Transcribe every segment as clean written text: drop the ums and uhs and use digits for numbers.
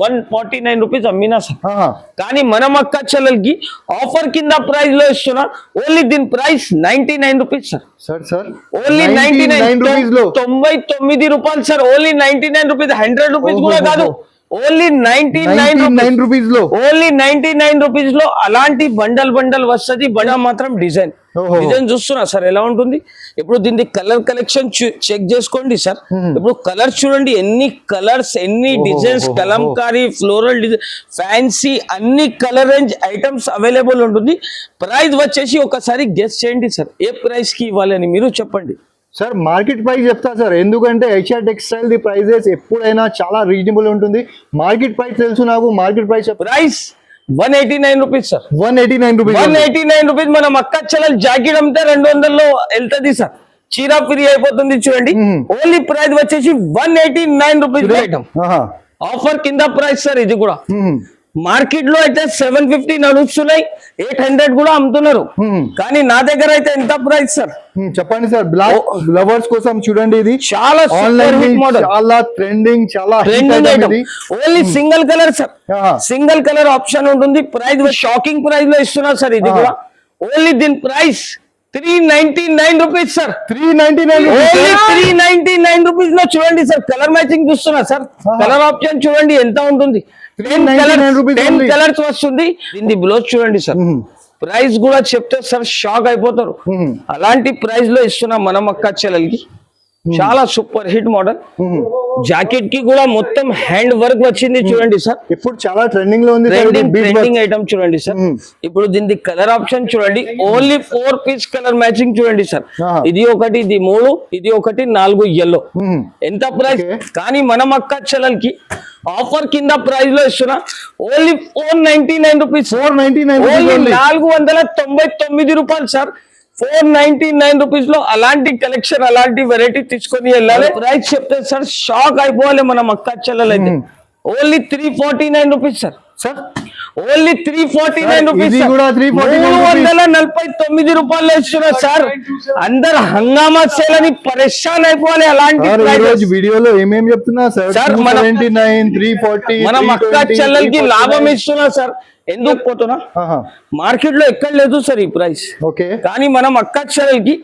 149 rupees అమ్మినా sir. కానీ మనం అక్క చెల్లెలకి ఆఫర్ కింద ప్రైస్ లో ఇస్తున్నా. ఓన్లీ దీని ప్రైస్ 99 రూపీస్ సార్. ఓన్లీ 99 రూపాయలు సార్. ఓన్లీ 99 రూపీస్, 100 రూపీస్ కూడా కాదు. ఓన్లీ 99 రూపీస్ లో, ఓన్లీ 99 రూపీస్ లో అలాంటి బండల్ వస్తుంది. బండ మాత్రం డిజైన్ చూస్తున్నా సార్ ఎలా ఉంటుంది. ఇప్పుడు దీని కలర్ కలెక్షన్ చెక్ చేసుకోండి సార్. ఇప్పుడు కలర్ చూడండి, ఎన్ని కలర్స్, ఎన్ని designs, Kalamkari, floral design, fancy, అన్ని కలర్ రేంజ్ ఐటమ్స్ అవైలబుల్ ఉంటుంది. ప్రైస్ వచ్చేసి ఒకసారి గెస్ చేయండి సార్, ఏ ప్రైస్ కి ఇవ్వాలని మీరు చెప్పండి సార్. మార్కెట్ ప్రైస్ చెప్తా సార్, ఎందుకంటే ఏషియా టెక్స్టైల్ ది ప్రైజెస్ ఎప్పుడైనా చాలా రీజనబుల్ ఉంటుంది. మార్కెట్ ప్రైస్ తెలుసు నాకు. Market price 189 rupees sir. 189 rupees. మనం అక్క చెల్లెలు జాకెట్ అమ్మితే 200లో వెళ్తుంది సార్. చీర ఫ్రీ అయిపోతుంది చూడండి. ఓన్లీ ప్రైస్ వచ్చేసి 189 రూపీస్ ఐటమ్. ఆఫర్ కింద ప్రైస్ సార్. ఇది కూడా మార్కెట్ లో అయితే 750 నడుస్తున్నాయి, 800 కూడా అమ్ముతున్నారు. కానీ నా దగ్గర అయితే ఎంత ప్రైస్ సార్ చెప్పండి సార్. బ్లాక్ లవర్స్ కోసం చూడండి, ఇది చాలా మోడల్, చాలా ట్రెండింగ్, చాలా only single colour sir. Single colour option ఉంటుంది. ప్రైస్ షాకింగ్ ప్రైస్ లో ఇస్తున్నారు సార్. ఇది కూడా ఓన్లీ దీని ప్రైస్ 399 రూపీస్ సార్. 399 రూపీస్ లో చూడండి సార్. కలర్ మ్యాచింగ్ చూస్తున్నా సార్. కలర్ ఆప్షన్ చూడండి ఎంత ఉంటుంది. 10 కలర్స్ వస్తుంది. దీని బ్లౌజ్ చూడండి సార్. ప్రైస్ కూడా చెప్తే సార్ షాక్ అయిపోతారు. అలాంటి ప్రైస్ లో ఇస్తున్నాం మనం అక్క చెల్లెలకి. చాలా సూపర్ హిట్ మోడల్. జాకెట్ కి కూడా మొత్తం హ్యాండ్ వర్క్ వచ్చింది చూడండి సార్. ఇప్పుడు చాలా ట్రెండింగ్ లో ఉంది. ట్రెండింగ్ ఐటమ్ చూడండి సార్. ఇప్పుడు దీని కలర్ ఆప్షన్ చూడండి. ఓన్లీ 4 పీస్ కలర్ మ్యాచింగ్ చూడండి సార్. ఇది ఒకటి, ఇది 3, ఇది ఒకటి 4 ఎల్లో. ఎంత ప్రైస్? కానీ మనం అక్క చెల్లెలకి ఆఫర్ కింద ప్రైస్ లో ఇస్తున్నా. Only 499 rupees. 499 రూపాయలు సార్. 499 రూపీస్ లో అలాంటి కలెక్షన్, అలాంటి వెరైటీ తీసుకొని వెళ్ళాలి. ప్రైస్ చెప్తే సార్ షాక్ అయిపోవాలి మనం అక్క చెల్లెలు అయితే. Only 349 rupees sir. Only 349 rupees. 349 రూపాయలు ఇస్తున్నా సార్. అందరు హంగామా సేల్ అని పరేషాన్ అయిపోవాలి. అలాంటి వీడియోలో ఏమేమి చెప్తున్నా సార్. మనం అక్క చెల్లెలకి లాభం ఇస్తున్నా సార్. ఎందుకు పోతున్నా, మార్కెట్ లో ఎక్కడ లేదు సార్ ఈ ప్రైస్. కానీ మనం అక్క చెల్లెలకి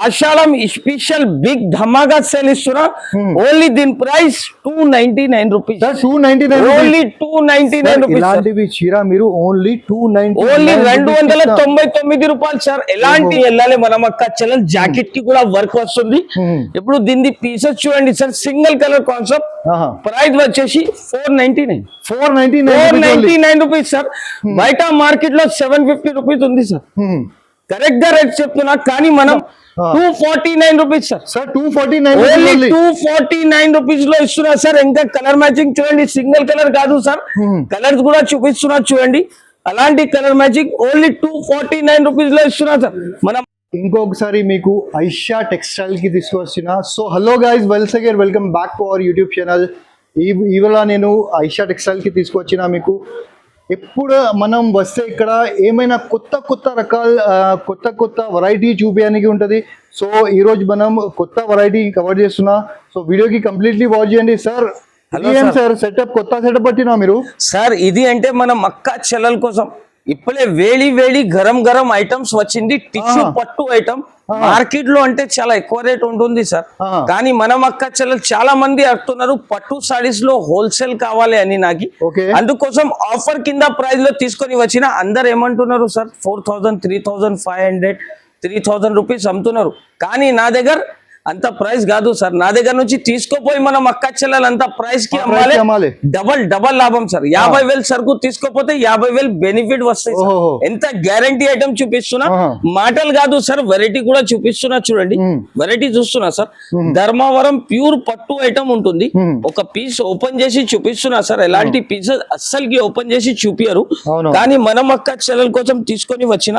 ఆషాఢం స్పెషల్ బిగ్ ధమాగా సేల్ ఇస్తున్నా. ఓన్లీ దీని ప్రైస్ 299 రూపీస్. Only 299 rupees. ఇలాంటివి చీర మీరు ఓన్లీ 299 రూపాయలు సార్. ఎలాంటి వెళ్ళాలి మనం అక్క చెల్లెలు. జాకెట్ కి కూడా వర్క్ వస్తుంది. ఇప్పుడు దీని పీసెస్ చూడండి sir. Single colour concept. Price వచ్చేసి 499 రూపీస్ సార్. బయట మార్కెట్ లో 750 రూపీస్ ఉంది సార్. కరెక్ట్ గా రేట్ చెప్తున్నా. కానీ మనం 249 రూపీస్ సార్. 249 రూపీస్ లో ఇస్తున్నా సార్. ఇంకా కలర్ మ్యాచింగ్ చూడండి. సింగిల్ కలర్ కాదు సార్, కలర్స్ కూడా చూపిస్తున్నా చూడండి. అలాంటి కలర్ మ్యాచింగ్ ఓన్లీ 249 రూపీస్ లో ఇస్తున్నా సార్. మనం ఇంకొకసారి మీకు ఐషా టెక్స్టైల్ కి తీసుకొచ్చిన. So hello guys, welcome back to our YouTube channel. ఇవాళ నేను ఐషా టెక్స్టైల్ కి తీసుకొచ్చిన. మీకు ఎప్పుడు మనం వస్తే ఇక్కడ ఏమైనా కొత్త రకాల కొత్త వెరైటీ చూపించడానికి ఉంటుంది. సో ఈరోజు మనం కొత్త వెరైటీ కవర్ చేస్తున్నా. సో వీడియోకి కంప్లీట్లీ వాచ్ చేయండి. సార్ సార్ సెటప్, కొత్త సెటప్ పట్టినా మీరు సార్. ఇది అంటే మనం అక్క చెల్లెల కోసం ఇప్పుడే వేడి గరం ఐటమ్స్ వచ్చింది. టిష్యూ పట్టు ఐటమ్. మార్కెట్ లో అంటే చాలా ఎక్కువ రేట్ ఉంటుంది సార్. కానీ మనం అక్క చెల్లెలు చాలా మంది అడుగుతున్నారు పట్టు సారీస్ లో హోల్సేల్ కావాలి అని. నాకు అందుకోసం ఆఫర్ కింద ప్రైస్ లో తీసుకొని వచ్చిన. అందరు ఏమంటున్నారు సార్ 4000, 3500, 3000 రూపీస్ అమ్ముతున్నారు. కానీ నా దగ్గర అంత ప్రైస్ కాదు సార్. నా దగ్గర నుంచి తీసుకోపోయి మనం అక్క చెల్లెలు అంత ప్రైస్ కి అమ్మాలి. డబల్ లాభం సార్. 50,000 సరుకు తీసుకోపోతే 50,000 బెనిఫిట్ వస్తాయి. ఎంత గ్యారంటీ ఐటమ్ చూపిస్తున్నా. మాటలు కాదు సార్, వెరైటీ కూడా చూపిస్తున్నా చూడండి. వెరైటీ చూస్తున్నా సార్. ధర్మవరం ప్యూర్ పట్టు ఐటమ్ ఉంటుంది. ఒక పీస్ ఓపెన్ చేసి చూపిస్తున్నా సార్. ఎలాంటి పీసెస్ అస్సలకి ఓపెన్ చేసి చూపియరు. కానీ మనం అక్క చెల్లెల కోసం తీసుకొని వచ్చిన.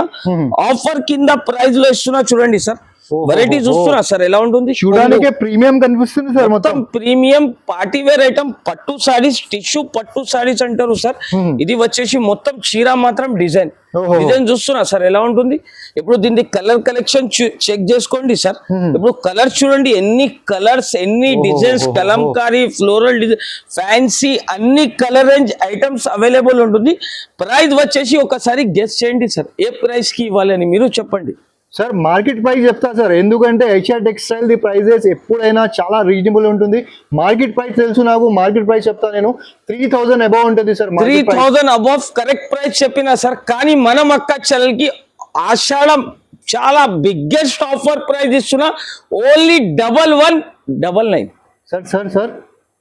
ఆఫర్ కింద ప్రైస్ లో ఇస్తున్నా చూడండి సార్. వెరైటీ చూస్తున్నా సార్ ఎలా ఉంటుంది చూడడానికి ప్రీమియం కనిపిస్తుంది సార్, మొత్తం ప్రీమియం పార్టీ వేర్ ఐటమ్ పట్టు సారీస్, టిష్యూ పట్టు సారీస్ అంటారు సార్. ఇది వచ్చేసి మొత్తం చీర మాత్రం డిజైన్ చూస్తున్నా సార్ ఎలా ఉంటుంది. ఇప్పుడు దీన్ని కలర్ కలెక్షన్ చెక్ చేసుకోండి సార్. ఇప్పుడు కలర్స్ చూడండి, ఎన్ని కలర్స్, ఎన్ని designs, Kalamkari, floral design, fancy, అన్ని కలర్ రేంజ్ ఐటమ్స్ అవైలబుల్ ఉంటుంది. ప్రైస్ వచ్చేసి ఒకసారి గెస్ చేయండి సార్, ఏ ప్రైస్ కి ఇవ్వాలని మీరు చెప్పండి సార్. మార్కెట్ ప్రైస్ చెప్తా సార్, ఎందుకంటే ఐషా టెక్స్టైల్ ది ప్రైజెస్ ఎప్పుడైనా చాలా రీజనబుల్ ఉంటుంది. మార్కెట్ ప్రైస్ తెలుసు నాకు, మార్కెట్ ప్రైస్ చెప్తా నేను 3000 అబౌవ్ ఉంటుంది సార్. 3000 అబౌవ్ కరెక్ట్ ప్రైస్ చెప్పినా సార్, కానీ మనం అక్క చెల్లెలకి ఆషాఢం చాలా బిగ్గెస్ట్ ఆఫర్ ప్రైస్ ఇస్తున్నా. Only 1199 sir. సార్ సార్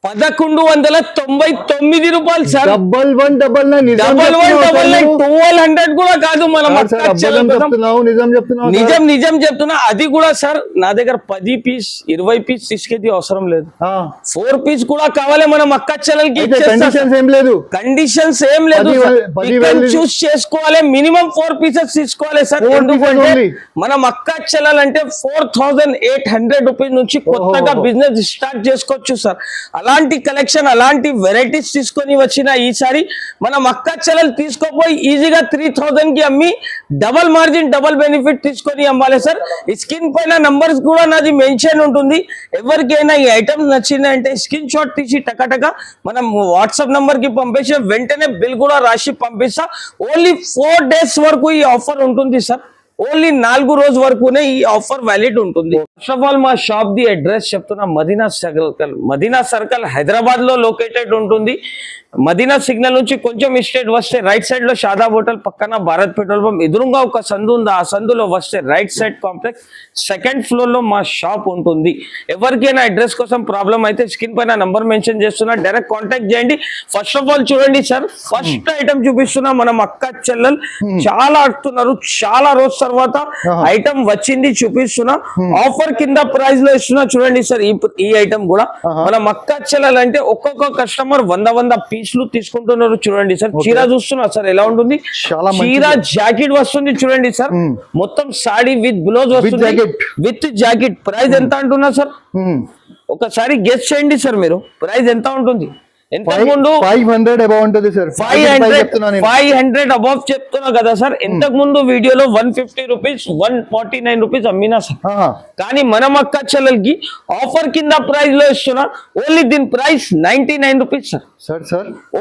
1199 రూపాయలు సార్. 1199 1200 కూడా కాదు. మనం నిజం చెప్తున్నా. అది కూడా సార్ నా దగ్గర 10 పీస్ 20 పీస్ తీసుకెది అవసరం లేదు. 4 పీస్ కూడా కావాలి మనం అక్క చెల్లెలకి. కండిషన్స్ ఏం లేదు, చూస్ చేసుకోవాలి. మినిమం 4 పీసెస్ తీసుకోవాలి సార్. ఎందుకంటే మనం అక్క చెల్లెలంటే 4800 రూపీస్ నుంచి కొత్తగా బిజినెస్ స్టార్ట్ చేసుకోవచ్చు సార్. అలాంటి కలెక్షన్, అలాంటి వెరైటీస్ తీసుకొని వచ్చిన ఈసారి మనం అక్క చెల్లెలు తీసుకోపోయి ఈజీగా 3000 కి అమ్మి డబల్ మార్జిన్, డబల్ బెనిఫిట్ తీసుకొని అమ్మాలి సార్. ఈ స్క్రీన్ పైన నంబర్స్ కూడా నాది మెన్షన్ ఉంటుంది. ఎవరికైనా ఈ ఐటమ్స్ నచ్చిందంటే స్క్రీన్ షాట్ తీసి టకటక మనం వాట్సాప్ నంబర్ కి పంపేసి వెంటనే బిల్ కూడా రాసి పంపిస్తా. ఓన్లీ 4 days వరకు ఈ ఆఫర్ ఉంటుంది సార్. ఓన్లీ 4 రోజు వరకునే ఈ ఆఫర్ వ్యాలిడ్ ఉంటుంది. ఫస్ట్ ఆఫ్ ఆల్ మా షాప్ ది అడ్రస్ చెప్తున్నా, మదీనా సర్కిల్ హైదరాబాద్ లో లొకేటెడ్ ఉంటుంది. మదీనా సిగ్నల్ నుంచి కొంచెం స్ట్రేట్ వస్తే రైట్ సైడ్ లో షాదాబ్ హోటల్ పక్కన భారత్ పెట్రోల్ పంప్ ఎదురుగా ఒక సందు ఉంది. ఆ సందులో వస్తే right side complex 2nd floor లో మా షాప్ ఉంటుంది. ఎవరికైనా అడ్రస్ కోసం ప్రాబ్లం అయితే స్క్రీన్ పైన నంబర్ మెన్షన్ చేస్తున్నా, డైరెక్ట్ కాంటాక్ట్ చేయండి. ఫస్ట్ ఆఫ్ ఆల్ చూడండి సార్, ఫస్ట్ ఐటమ్ చూపిస్తున్నా. మనం అక్క చెల్లెలు చాలా అడుగుతున్నారు, చాలా రోజు తర్వాత ఐటమ్ వచ్చింది చూపిస్తున్నా. ఆఫర్ కింద ప్రైస్ లో ఇస్తున్నా చూడండి సార్. ఈ ఐటమ్ కూడా మనం అక్క చెల్లెలు అంటే ఒక్కొక్క కస్టమర్ 100 పీసులు తీసుకుంటున్నారు చూడండి సార్. చీర చూస్తున్నా సార్ ఎలా ఉంటుంది. చీర జాకెట్ వస్తుంది చూడండి సార్. మొత్తం సాడీ విత్ బ్లౌజ్ వస్తుంది, విత్ జాకెట్. ప్రైస్ ఎంత అంటున్నా సార్ ఒకసారి గెస్ చేయండి సార్. మీరు ప్రైస్ ఎంత ఉంటుంది? ఇంతకు ముందు 500 అబౌవ్ ఉంటుంది సార్. 500 అబౌవ్ చెప్తున్నా కదా సార్. ఇంతకు ముందు వీడియోలో 150 రూపీస్ 149 రూపీస్ అమ్మినా సార్. కానీ మనం అక్క చెల్లెలకి ఆఫర్ కింద ప్రైస్ లో ఇస్తున్నా. ఓన్లీ దీని ప్రైస్ 99 రూపీస్ సార్.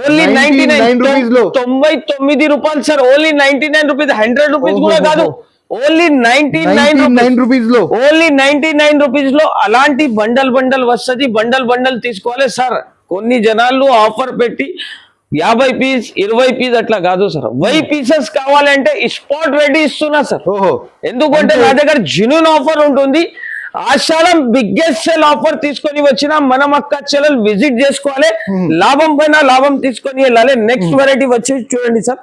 ఓన్లీ 99 రూపాయలు సార్. ఓన్లీ 99 రూపీస్, 100 రూపీస్ కూడా కాదు. ఓన్లీ 99 రూపీస్ లో, ఓన్లీ 99 రూపీస్ లో అలాంటి బండల్ వస్తుంది. బండల్ తీసుకోవాలి సార్. కొన్ని జనాలు ఆఫర్ పెట్టి 50 పీస్ 20 పీస్ అట్లా కాదు సార్. 1000 పీసెస్ కావాలంటే స్పాట్ రెడీ ఇస్తున్నా సార్. ఎందుకంటే నా దగ్గర జెన్యూన్ ఆఫర్ ఉంటుంది. ఆషాఢం బిగ్గెస్ట్ సేల్ ఆఫర్ తీసుకొని వచ్చిన మనం అక్క చెల్లెలు విజిట్ చేసుకోవాలి. లాభం పైన లాభం తీసుకొని వెళ్ళాలి. నెక్స్ట్ వెరైటీ వచ్చేసి చూడండి సార్,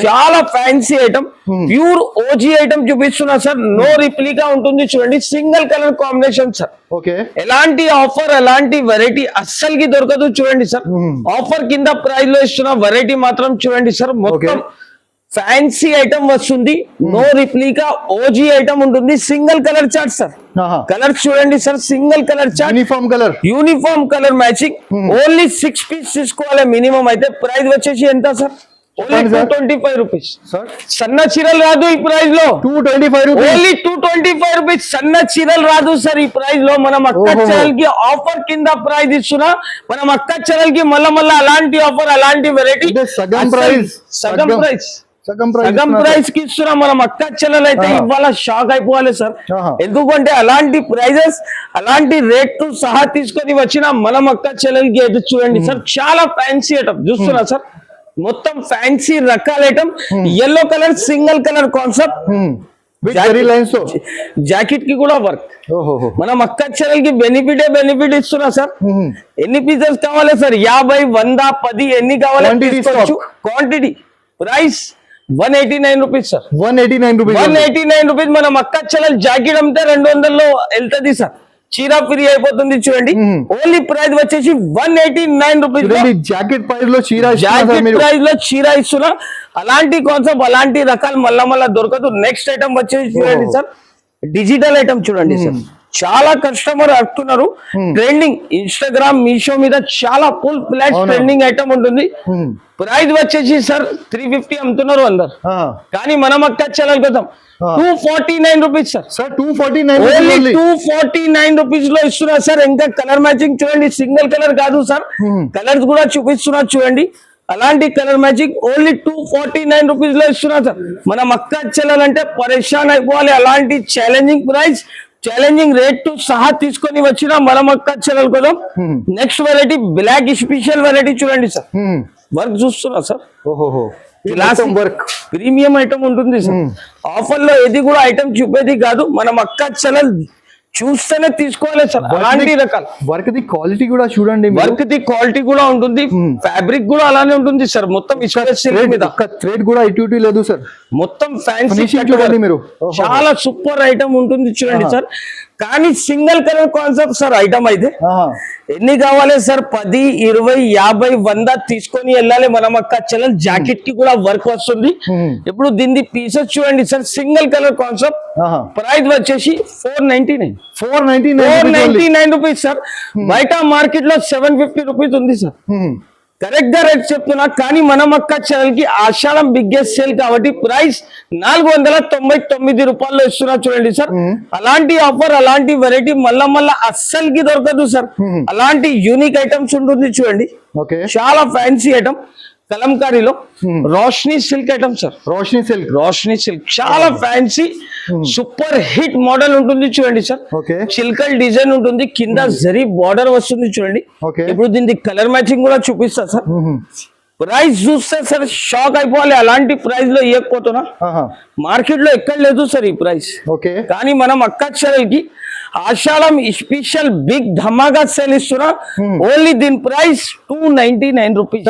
చాలా fancy item, pure OG item చూపిస్తున్నా సార్. నో రిప్లికా ఉంటుంది చూడండి. Single colour combination sir. ఎలాంటి ఆఫర్, ఎలాంటి వెరైటీ అస్సలకి దొరకదు చూడండి సార్. ఆఫర్ కింద ప్రైస్ లో ఇస్తున్న వెరైటీ మాత్రం చూడండి సార్. మొత్తం ఫ్యాన్సీ ఐటమ్ వస్తుంది. నో రిప్లికా ఓజీ ఐటమ్ ఉంటుంది. Single colour chart sir. Colour చూడండి sir, single colour chart, uniform colour matching. Only 6 piece తీసుకోవాలి మినిమం. అయితే ప్రైస్ వచ్చేసి ఎంత సార్? Only 225 rupees. సన్న చీరలు రాదు ఈ ప్రైస్ లో. 225 రూపీస్, ఓన్లీ 225 రూపీస్. సన్న చీరలు రాదు సార్ ఈ ప్రైస్ లో. మనం అక్క చెల్లెలకి ఆఫర్ కింద ప్రైస్ ఇస్తున్నా. మనం అక్క చెల్లెలకి మళ్ళా అలాంటి ఆఫర్, అలాంటి వెరైటీ సగం ప్రైస్ కి ఇస్తున్నాం. మనం అక్క చెల్లెలు అయితే ఇవాళ షాక్ అయిపోవాలి సార్. ఎందుకంటే అలాంటి ప్రైజెస్, అలాంటి రేట్ తో సహా తీసుకొని వచ్చిన మనం అక్క చెల్లెలకి అయితే చూడండి సార్. చాలా ఫ్యాన్సీ ఐటమ్ చూస్తున్నా సార్. మొత్తం ఫ్యాన్సీ రకాల item. Yellow colour single colour concept. Jacket కి కూడా వర్క్. మనం అక్క చెల్లెలకి బెనిఫిట్ ఇస్తున్నా సార్. ఎన్ని పీసెస్ కావాలి సార్? 50, 100, 10 ఎన్ని కావాలి తీసుకోవచ్చు. Quantity. Price 189 rupees sir. 189 rupees. మనం అక్క చెల్లెలు జాకెట్ అమ్మితే 200 లో వెళ్తుంది సార్. చీర ఫ్రీ అయిపోతుంది చూడండి. ఓన్లీ ప్రైస్ వచ్చేసి 189 రూపీస్. జాకెట్ ప్రైస్ లో చీర ఇస్తున్నా. అలాంటి కాన్సెప్ట్, అలాంటి రకాలు మళ్ళా దొరకదు. నెక్స్ట్ ఐటమ్ వచ్చేసి చూడండి సార్. డిజిటల్ ఐటమ్ చూడండి సార్, చాలా కస్టమర్ అడుగుతున్నారు. ట్రెండింగ్ ఇన్స్టాగ్రామ్ మీషో మీద చాలా ఫుల్ ఫ్లాట్ ట్రెండింగ్ ఐటమ్ ఉంటుంది. ప్రైస్ వచ్చేసి సార్ 350 అమ్ముతున్నారు అందరు, కానీ మనం అక్క చెల్లెలు కదా 249 rupees sir. Sir 249 only 249 rupees లో ఇస్తున్నారు సార్. ఇంకా కలర్ మ్యాచింగ్ చూడండి, సింగిల్ కలర్ కాదు సార్, కలర్స్ కూడా చూపిస్తున్నారు చూడండి. అలాంటి కలర్ మ్యాచింగ్ ఓన్లీ 249 రూపీస్ లో ఇస్తున్నారు సార్. మనం అక్క చెల్లెలంటే పరేషాన్ అయిపోవాలి. అలాంటి ఛాలెంజింగ్ ప్రైస్, ఛాలెంజింగ్ రేట్ తో సహా తీసుకొని వచ్చిన మనం అక్క చెల్లెలు కదా. Next variety black special variety చూడండి సార్. వర్క్ చూస్తున్నా సార్, ఓహో క్లాసిక్ వర్క్ ప్రీమియం ఐటమ్ ఉంటుంది సార్. ఆఫర్ లో ఏది కూడా ఐటమ్ చూపేది కాదు, మనం అక్క చెల్లెలు చూస్తేనే తీసుకోవాలి సార్. అలాంటి రకాల వర్క్ ది క్వాలిటీ కూడా చూడండి, వర్క్ ది క్వాలిటీ కూడా ఉంటుంది, ఫ్యాబ్రిక్ కూడా అలానే ఉంటుంది సార్. మొత్తం మీద థ్రెడ్ కూడా ఇటు లేదు సార్, మొత్తం ఫ్యాన్సీ చూడండి మీరు. చాలా సూపర్ ఐటమ్ ఉంటుంది చూడండి సార్. కానీ single colour concept sir item అయితే. ఎన్ని కావాలి సార్? 10, 20, 50, 100 తీసుకొని వెళ్ళాలి మనం అక్క చెల్లెలు. జాకెట్ కి కూడా వర్క్ వస్తుంది. ఇప్పుడు దీని పీసెస్ చూడండి sir, single colour concept. Price వచ్చేసి 499 రూపీస్ సార్. బయట మార్కెట్ లో 750 రూపీస్ ఉంది సార్. కరెక్ట్ గా రేట్ చెప్తున్నా, కానీ మనం అక్క చెల్లెలకి ఆషాఢం బిగ్గెస్ట్ సేల్ కాబట్టి ప్రైస్ 499 రూపాయల్లో ఇస్తున్నా చూడండి సార్. అలాంటి ఆఫర్, అలాంటి వెరైటీ మళ్ళా అస్సలకి దొరకదు సార్. అలాంటి యూనిక్ ఐటమ్స్ ఉంటుంది చూడండి, చాలా ఫ్యాన్సీ ఐటమ్. కలంకారీలో Roshni silk item sir. Roshni silk చాలా ఫ్యాన్సీ సూపర్ హిట్ మోడల్ ఉంటుంది చూడండి సార్. చిల్కల్ డిజైన్ ఉంటుంది, కింద జరీ బార్డర్ వస్తుంది చూడండి. ఇప్పుడు దీనికి కలర్ మ్యాచింగ్ కూడా చూపిస్తా సార్. ప్రైస్ చూస్తే సార్ షాక్ అయిపోవాలి. అలాంటి ప్రైస్ లో ఇవ్వకపోతున్నా, మార్కెట్ లో ఎక్కడ లేదు సార్ ఈ ప్రైస్. కానీ మనం అక్క చెల్లెలకి ఆషాఢం స్పెషల్ బిగ్ ధమాగా సేల్ ఇస్తున్నా. ఓన్లీ దీని ప్రైస్ 299 రూపీస్.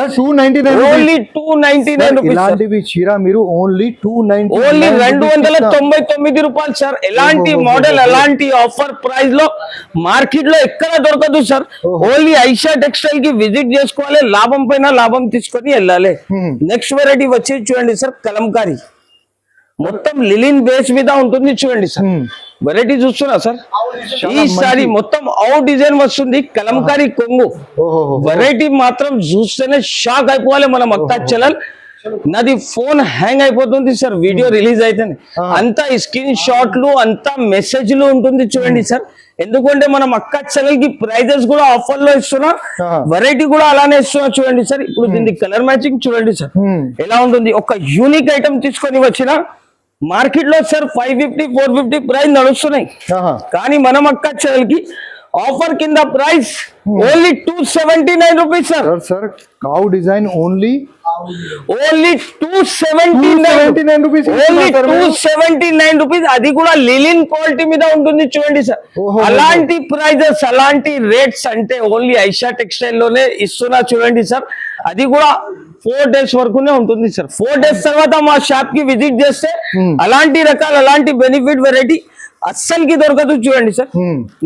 Only 299 rupees. ఇలాంటివి చీర మీరు ఓన్లీ 299, ఓన్లీ 299 రూపాయలు సార్. ఎలాంటి మోడల్, ఎలాంటి ఆఫర్ ప్రైస్ లో మార్కెట్ లో ఎక్కడ దొరకదు సార్. ఓన్లీ ఐషా టెక్స్టైల్ కి విజిట్ చేసుకోవాలి, లాభం పైన లాభం తీసుకొని వెళ్ళాలి. నెక్స్ట్ వెరైటీ వచ్చేది చూడండి సార్, కలంకారీ. మొత్తం లిలిన్ బేస్ మీద ఉంటుంది చూడండి సార్. వెరైటీ చూస్తున్నా సార్. ఈసారి మొత్తం అవుట్ డిజైన్ వస్తుంది, కలంకారీ కొంగు. వెరైటీ మాత్రం చూస్తేనే షాక్ అయిపోవాలి మనం అక్క చెల్లెలు. నాది ఫోన్ హ్యాంగ్ అయిపోతుంది సార్ వీడియో రిలీజ్ అయితేనే. అంతా స్క్రీన్ షాట్లు, అంతా మెసేజ్లు ఉంటుంది చూడండి సార్. ఎందుకంటే మనం అక్క చెల్లెలకి ప్రైజెస్ కూడా ఆఫర్ లో ఇస్తున్నా, వెరైటీ కూడా అలానే ఇస్తున్నా చూడండి సార్. ఇప్పుడు దీనికి కలర్ మ్యాచింగ్ చూడండి సార్ ఎలా ఉంటుంది. ఒక యూనిక్ ఐటమ్ తీసుకొని వచ్చిన మార్కెట్ లో సార్ 550, 450 ప్రైస్ నడుస్తున్నాయి. కానీ మనం అక్క చెల్లెలకి ఆఫర్ కింద ప్రైస్ ఓన్లీ 279 రూపీస్ సార్. కావ్ design only 279 rupees. Only 279 rupees. అది కూడా లిలిన్ క్వాలిటీ మీద ఉంటుంది చూడండి సార్. అలాంటి ప్రైజెస్, అలాంటి రేట్స్ అంటే ఓన్లీ ఐషా టెక్స్టైల్ లోనే ఇస్తున్నా చూడండి సార్. అది కూడా 4 days వరకునే ఉంటుంది సార్. 4 days తర్వాత మా షాప్ కి విజిట్ చేస్తే అలాంటి రకాల, అలాంటి బెనిఫిట్ వెరైటీ అస్సలకి దొరకదు చూడండి sir.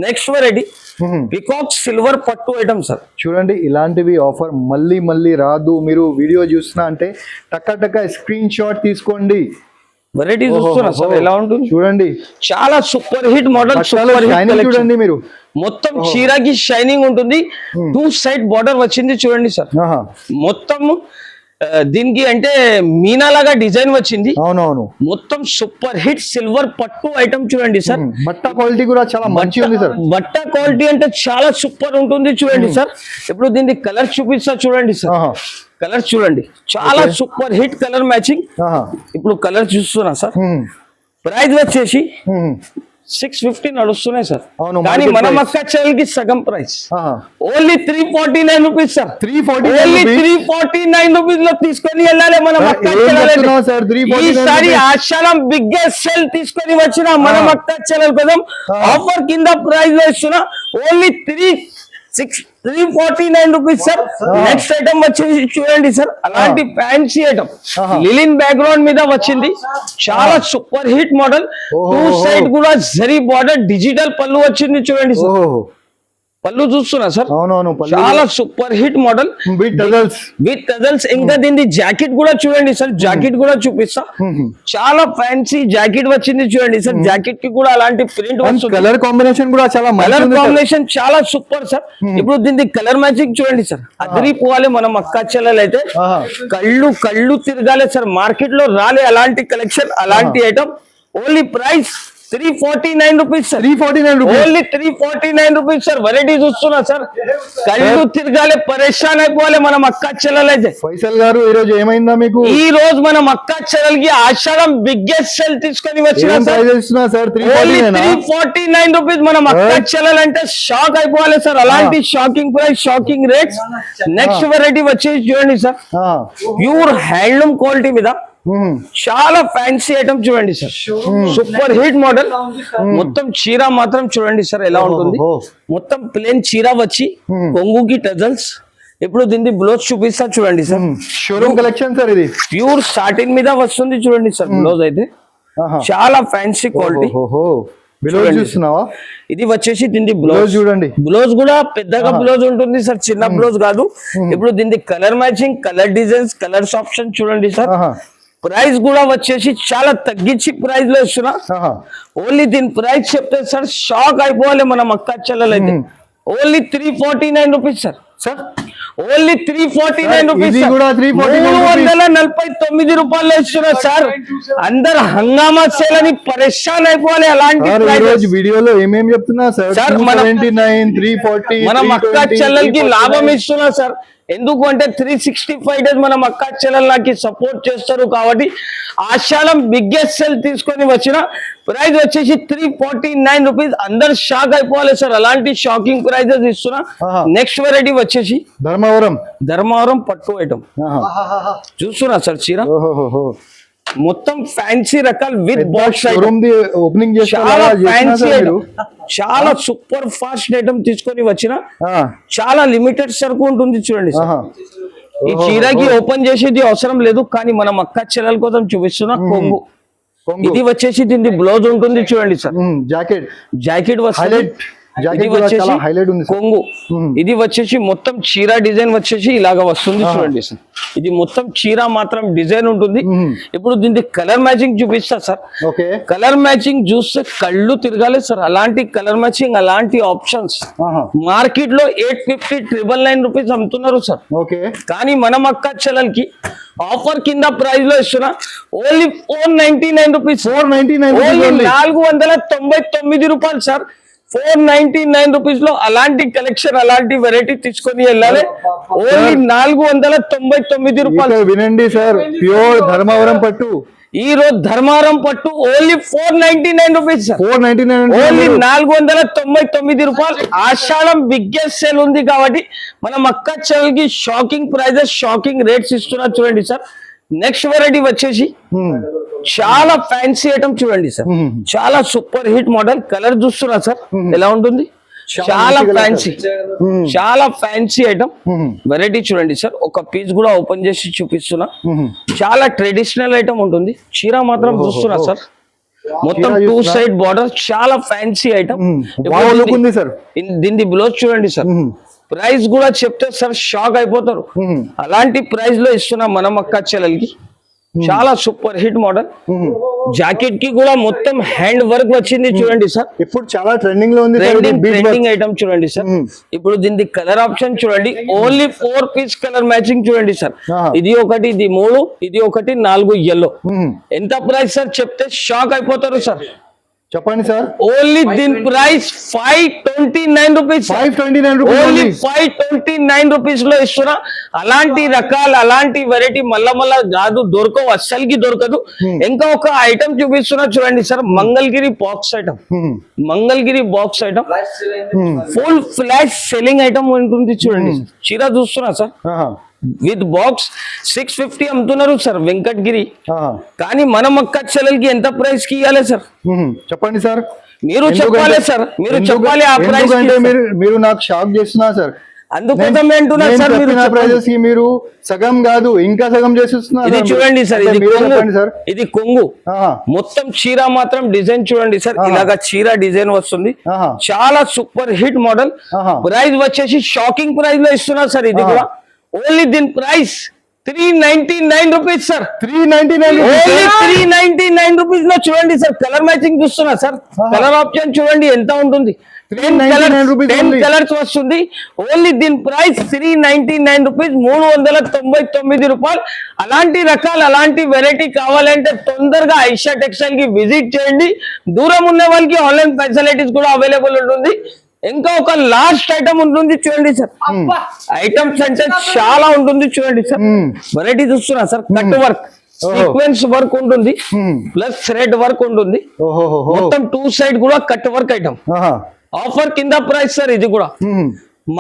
Next variety peacock silver పట్టు ఐటమ్ సార్. చూడండి, ఇలాంటివి ఆఫర్ మళ్ళీ రాదు. మీరు వీడియో చూస్తున్నా అంటే టక్క స్క్రీన్ షాట్ తీసుకోండి. వెరైటీ చూస్తున్నా సార్ ఎలా ఉంటుంది చూడండి. చాలా సూపర్ హిట్ మోడల్, చూడండి మీరు. మొత్తం చీరకి షైనింగ్ ఉంటుంది. 2 సైడ్ బార్డర్ వచ్చింది చూడండి సార్. మొత్తం దీనికి అంటే మీనా లాగా డిజైన్ వచ్చింది. అవునవును, మొత్తం సూపర్ హిట్ సిల్వర్ పట్టు ఐటమ్ చూడండి సార్. బట్ట క్వాలిటీ కూడా చాలా మంచిగా ఉంది సార్. బట్ట క్వాలిటీ అంటే చాలా సూపర్ ఉంటుంది చూడండి సార్. ఇప్పుడు దీనికి కలర్ చూపిస్తా చూడండి సార్. కలర్ చూడండి, చాలా సూపర్ హిట్ కలర్ మ్యాచింగ్. ఇప్పుడు కలర్ చూస్తున్నా సార్. ప్రైస్ వచ్చేసి 650 నడుస్తున్నాయి సార్. కానీ మనం అక్క చెల్లెలకి సగం price only 349 rupees sir. 349 rupees లో తీసుకొని వెళ్ళాలి మనం అక్క చెల్లెలు. ఈసారి ఆషాఢం బిగ్గెస్ట్ సేల్ తీసుకొని వచ్చిన మనం అక్క చెల్లెలు కదా. ఆఫర్ కింద ప్రైస్ లో ఇస్తున్నా only 349 rupees sir. Next item వచ్చేసి చూడండి సార్, అలాంటి ఫ్యాన్సీ ఐటమ్ లిలిన్ బ్యాక్గ్రౌండ్ మీద వచ్చింది. చాలా సూపర్ హిట్ మోడల్. 2 సైడ్ కూడా జరీ బార్డర్, డిజిటల్ పళ్ళు వచ్చింది చూడండి సార్. పళ్ళు చూస్తున్నా సార్, అవునవును చాలా super hit model with tassels. With tassels. ఇంకా దీని జాకెట్ కూడా చూడండి సార్, జాకెట్ కూడా చూపిస్తా. చాలా ఫ్యాన్సీ జాకెట్ వచ్చింది చూడండి సార్. జాకెట్ కి కూడా అలాంటి ప్రింట్ వస్తుంది. కలర్ కాంబినేషన్ కూడా చాలా కలర్ కాంబినేషన్ చాలా సూపర్ సార్. ఇప్పుడు దీని కలర్ మ్యాచింగ్ చూడండి సార్, అదిరిపోవాలి. మనం అక్క చెల్లెలు అయితే కళ్ళు తిరగాలి సార్. మార్కెట్ లో రాలే అలాంటి కలెక్షన్, అలాంటి item. Only price 349 rupees sir. 349 rupees, only 349 rupees sir. Variety చూస్తున్నా సార్, కళ్ళు తిరగాలి, పరేషాన్ అయిపోవాలి మనం అక్క చెల్లెలు అయితే. ఫైసల్ గారు ఈ రోజు ఏమైందా మీకు? ఈ రోజు మనం అక్క చెల్లెలకి ఆషాఢం బిగ్గెస్ట్ సెల్ తీసుకొని వచ్చిన సార్. 349 రూపీస్. మనం అక్క చెల్లెలు అంటే షాక్ అయిపోవాలి సార్. అలాంటి shocking price, shocking rates. Next variety వచ్చేసి చూడండి సార్, ప్యూర్ హ్యాండ్లూమ్ క్వాలిటీ మీద చాలా ఫ్యాన్సీ ఐటమ్ చూడండి సార్. Super hit model. మొత్తం చీర మాత్రం చూడండి సార్ ఎలా ఉంటుంది. మొత్తం ప్లేన్ చీర వచ్చి కొంగుకి టజల్స్. ఇప్పుడు దీన్ని బ్లౌజ్ చూపిస్తా చూడండి సార్. షోరూమ్ కలెక్షన్ సార్ ఇది. ప్యూర్ సాటిన్ మీద వస్తుంది చూడండి సార్. బ్లౌజ్ అయితే చాలా ఫ్యాన్సీ క్వాలిటీ. చూస్తున్నావా? ఇది వచ్చేసి దీని బ్లౌజ్ చూడండి. బ్లౌజ్ కూడా పెద్దగా బ్లౌజ్ ఉంటుంది సార్, చిన్న బ్లౌజ్ కాదు. ఇప్పుడు దీని colour matching, colour designs, colours option చూడండి సార్. ప్రైస్ కూడా వచ్చేసి చాలా తగ్గించి ప్రైస్ లో ఇస్తున్నా. ఓన్లీ దీని ప్రైస్ చెప్తే సార్ షాక్ అయిపోవాలి మనం అక్క చెల్లెలు అయితే. Only 349 rupees sir. Sir only 349 rupees. 349 రూపాయలు ఇస్తున్నా సార్. అందరు హంగామా సేల్ అని పరేషాన్ అయిపోవాలి. అలాంటి వీడియోలో ఏమేమి చెప్తున్నా సార్? మనం అక్క చెల్లెలకి లాభం ఇస్తున్నా సార్. ఎందుకు అంటే 365 డేస్ మనం అక్క చెల్లెలకి సపోర్ట్ చేస్తారు కాబట్టి ఆషాఢం బిగ్గెస్ట్ సెల్ తీసుకొని వచ్చిన ప్రైస్ వచ్చేసి 349 రూపీస్. అందరు షాక్ అయిపోవాలి సార్. అలాంటి షాకింగ్ ప్రైజెస్ ఇస్తున్నా. నెక్స్ట్ వెరైటీ వచ్చేసి ధర్మవరం పట్టు ఐటమ్ చూస్తున్నా సార్. చీర మొత్తం ఫ్యాన్సీ రకాలు విత్ బాక్స్ ఓపెనింగ్ చాలా ఫ్యాన్సీ ఐటమ్, చాలా సూపర్ ఫాస్ట్ ఐటమ్ తీసుకొని వచ్చిన. చాలా లిమిటెడ్ సరుకు ఉంటుంది చూడండి సార్. ఈ చీరకి ఓపెన్ చేసేది అవసరం లేదు, కానీ మనం అక్క చెల్లెల కోసం చూపిస్తున్నా. కొంగు ఇది వచ్చేసి దీని బ్లౌజ్ ఉంటుంది చూడండి సార్. జాకెట్ వస్తుంది. ఇది వచ్చేసి కొంగు. ఇది వచ్చేసి మొత్తం చీర డిజైన్ వచ్చేసి ఇలాగా వస్తుంది చూడండి సార్. ఇది మొత్తం చీర మాత్రం డిజైన్ ఉంటుంది. ఇప్పుడు దీనికి కలర్ మ్యాచింగ్ చూపిస్తా సార్. కలర్ మ్యాచింగ్ చూస్తే కళ్ళు తిరగాలి సార్. అలాంటి కలర్ మ్యాచింగ్, అలాంటి ఆప్షన్స్ మార్కెట్ లో 850-999 రూపీస్ అమ్ముతున్నారు సార్. కానీ మనం అక్క చెల్లెలకి ఆఫర్ కింద ప్రైస్ లో ఇస్తున్నా. Only 499 rupees. 499 రూపాయలు సార్. 499 రూపీస్ లో అలాంటి కలెక్షన్, అలాంటి వెరైటీ తీసుకొని వెళ్ళాలి. ఓన్లీ 499 రూపాయలు. వినండి సార్, ప్యూర్ ధర్మవరం పట్టు. ఈ రోజు ధర్మవరం పట్టు ఓన్లీ 499 రూపీస్ సార్. 499, ఓన్లీ 499 రూపాయలు. ఆషాఢం బిగ్గెస్ట్ సేల్ ఉంది కాబట్టి మనం అక్క చెల్లెలకి షాకింగ్ ప్రైజెస్, షాకింగ్ రేట్స్ ఇస్తున్నా చూడండి సార్. నెక్స్ట్ వెరైటీ వచ్చేసి చాలా ఫ్యాన్సీ ఐటమ్ చూడండి సార్. చాలా సూపర్ హిట్ మోడల్. కలర్ చూస్తున్నా సార్ ఎలా ఉంటుంది. చాలా ఫ్యాన్సీ, చాలా ఫ్యాన్సీ ఐటమ్ వెరైటీ చూడండి సార్. ఒక పీస్ కూడా ఓపెన్ చేసి చూపిస్తున్నా. చాలా ట్రెడిషనల్ ఐటమ్ ఉంటుంది. చీర మాత్రం చూస్తున్నా సార్. మొత్తం 2 సైడ్ బార్డర్, చాలా ఫ్యాన్సీ ఐటమ్. దీని బ్లౌజ్ చూడండి సార్. ప్రైస్ కూడా చెప్తే సార్ షాక్ అయిపోతారు. అలాంటి ప్రైస్ లో ఇస్తున్నాం మనం అక్క చెల్లెలకి. చాలా సూపర్ హిట్ మోడల్. జాకెట్ కి కూడా మొత్తం హ్యాండ్ వర్క్ వచ్చింది చూడండి సార్. ఇప్పుడు చాలా ట్రెండింగ్ లో ఉంది. ట్రెండింగ్ ఐటమ్ చూడండి సార్. ఇప్పుడు దీని కలర్ ఆప్షన్ చూడండి. ఓన్లీ 4 పీస్ కలర్ మ్యాచింగ్ చూడండి సార్. ఇది ఒకటి, ఇది 3, ఇది ఒకటి 4 yellow. ఎంత ప్రైస్ సార్ చెప్తే షాక్ అయిపోతారు సార్. చెప్పండి సార్. ఓన్లీ దీని ప్రైస్ 529 రూపీస్. 529 ఓన్లీ 529 రూపీస్ లో ఇస్తున్నా. అలాంటి రకాలు, అలాంటి వెరైటీ మళ్ళా కాదు, దొరకవు, అస్సలకి దొరకదు. ఇంకా ఒక ఐటమ్ చూపిస్తున్నా చూడండి sir. Mangalagiri box item. Mangalagiri box item full flash selling item ఉంటుంది చూడండి. చీర చూస్తున్నా సార్ విత్ బాక్స్ 650 అమ్ముతున్నారు సార్ వెంకటగిరి. కానీ మనం అక్క చెల్లెలకి ఎంత ప్రైస్ కి ఇవ్వాలి సార్? చెప్పండి సార్. మీరు చెప్పాలి సార్, మీరు చెప్పాలి. ఆ ప్రైస్ మీరు నాకు షాక్ చేస్తున్నా సార్. అందుకోసం ఏంటున్నా సార్ మీరు చెప్పండి. ప్రైజెస్ కి మీరు సగం కాదు ఇంకా సగం చేసిస్తున్నారు. ఇది చూడండి సార్, ఇది మీరే కొంగు, చెప్పండి సార్. ఇది కొంగు ఆహా, మొత్తం చీర మాత్రం డిజైన్ చూడండి సార్, ఇలాగా చీర డిజైన్ వస్తుంది. ఆహా, చాలా సూపర్ హిట్ మోడల్. ఆహా. ప్రైస్ వచ్చేసి షాకింగ్ ప్రైస్ లో ఇస్తున్నారు సార్. ఇది కూడా ఓన్లీ దీని price 399 rupees sir. 399 only 399 rupees లో చూడండి సార్. కలర్ మ్యాచింగ్ చూస్తున్నా సార్. కలర్ ఆప్షన్ చూడండి ఎంత ఉంటుంది. 399 rupees 10 only. కలర్స్ వస్తుంది. ఓన్లీ దీని ప్రైస్ 399 రూపీస్, 399 రూపాయలు. అలాంటి రకాలు అలాంటి వెరైటీ కావాలంటే తొందరగా ఐషా టెక్స్టైల్ కి విజిట్ చేయండి. దూరం ఉన్న వాళ్ళకి ఆన్లైన్ ఫెసిలిటీస్ కూడా అవైలబుల్ ఉంటుంది. ఇంకా ఒక లాస్ట్ ఐటమ్ ఉంటుంది చూడండి సార్. ఐటమ్స్ అంటే చాలా ఉంటుంది చూడండి సార్. వెరైటీ చూస్తున్నా sir. Cut work, sequence work ఉంటుంది, ప్లస్ థ్రెడ్ వర్క్ ఉంటుంది. ఓహో, మొత్తం 2 సైడ్ కూడా కట్ వర్క్ ఐటమ్. ఆఫర్ కింద ప్రైస్ సార్. ఇది కూడా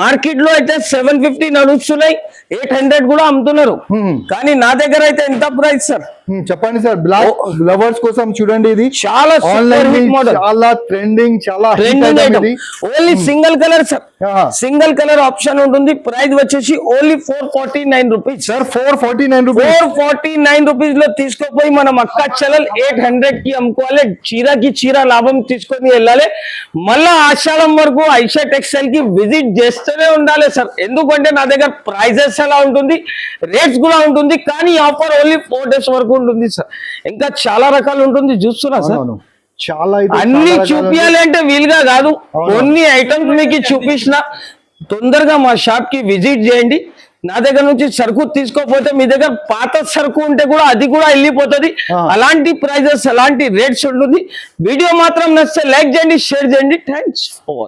మార్కెట్ లో అయితే 750 నడుస్తున్నాయి, 800 కూడా అమ్ముతున్నారు. కానీ నా దగ్గర అయితే ఎంత ప్రైస్ సార్ చెప్పండి సార్. బ్లాక్ లవర్స్ కోసం చూడండి, ఇది చాలా ఆన్లైన్ మోడల్, చాలా ట్రెండింగ్, చాలా trending item. Only single colour sir, ఆహా. సింగిల్ కలర్ ఆప్షన్ ఉంటుంది. ప్రైస్ వచ్చేసి only 449 rupees sir. 449 rupees. 449 rupees లో తీసుకోపోయి మనం అక్క చెల్లెలు 800 కి అమ్ముకోవాలి. చీరకి చీర లాభం తీసుకొని వెళ్ళాలి. మళ్ళా ఆషాఢం వరకు ఐషా టెక్స్టైల్ కి విజిట్ చేస్తూనే ఉండాలి సార్. ఎందుకంటే నా దగ్గర ప్రైజెస్ ఎలా ఉంటుంది, రేట్స్ కూడా ఉంటుంది. కానీ ఆఫర్ ఓన్లీ 4 days వరకు ఉంటుంది సార్. ఇంకా చాలా రకాలు ఉంటుంది చూస్తున్నా సార్. అవును, చాలా అయితే అన్ని చాలా రకాలు చూపించాలి అంటే వీలుగా కాదు. అవును. కొన్ని ఐటమ్స్ మీకు చూపించిన తొందరగా మా షాప్ కి విజిట్ చేయండి. నా దగ్గర నుంచి సరుకు తీసుకోకపోతే మీ దగ్గర పాత సరుకు ఉంటే కూడా అది కూడా వెళ్ళిపోతుంది. అలాంటి ప్రైజెస్, అలాంటి రేట్స్ ఉంటుంది. వీడియో మాత్రం నచ్చితే లైక్ చేయండి, షేర్ చేయండి. Thanks for